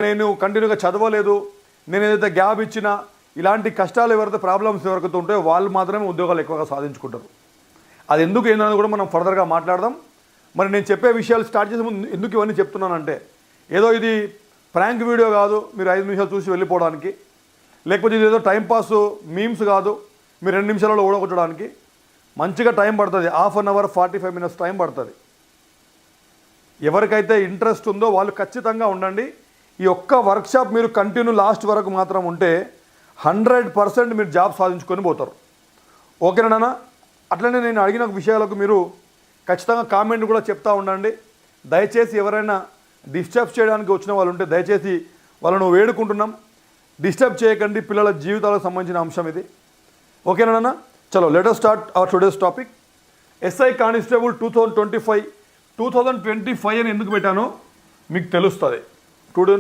నేను కంటిన్యూగా చదవలేదు, నేను ఏదైతే గ్యాప్ ఇచ్చినా, ఇలాంటి కష్టాలు ఎవరైతే ప్రాబ్లమ్స్ ఎవరికైతే ఉంటాయో వాళ్ళు మాత్రమే ఉద్యోగాలు ఎక్కువగా సాధించుకుంటారు. అది ఎందుకు ఏందని కూడా మనం ఫర్దర్గా మాట్లాడదాం. మరి నేను చెప్పే విషయాలు స్టార్ట్ చేసే ముందు ఎందుకు ఇవన్నీ చెప్తున్నానంటే, ఏదో ఇది ప్రాంక్ వీడియో కాదు మీరు 5 నిమిషాలు చూసి వెళ్ళిపోవడానికి, లేకపోతే ఇది ఏదో టైంపాస్ మీమ్స్ కాదు మీరు 2 నిమిషాలలో ఓడగొట్టడానికి. మంచిగా టైం పడుతుంది, 1/2 అవర్ 45 మినిట్స్ టైం పడుతుంది. ఎవరికైతే ఇంట్రెస్ట్ ఉందో వాళ్ళు ఖచ్చితంగా ఉండండి. ఈ ఒక్క వర్క్షాప్ మీరు కంటిన్యూ లాస్ట్ వరకు మాత్రం ఉంటే 100% మీరు జాబ్ సాధించుకొని పోతారు. ఓకేనా? అట్లనే నేను అడిగిన విషయాలకు మీరు ఖచ్చితంగా కామెంట్ కూడా చెప్తూ ఉండండి. దయచేసి ఎవరైనా డిస్టర్బ్ చేయడానికి వచ్చిన వాళ్ళు ఉంటే దయచేసి వాళ్ళను వేడుకుంటున్నాం, డిస్టర్బ్ చేయకండి. పిల్లల జీవితాలకు సంబంధించిన అంశం ఇది. ఓకేనా? చలో let us start our today's topic. SI constable 2025 అని ఎందుకు పెట్టానో మీకు తెలుస్తుంది.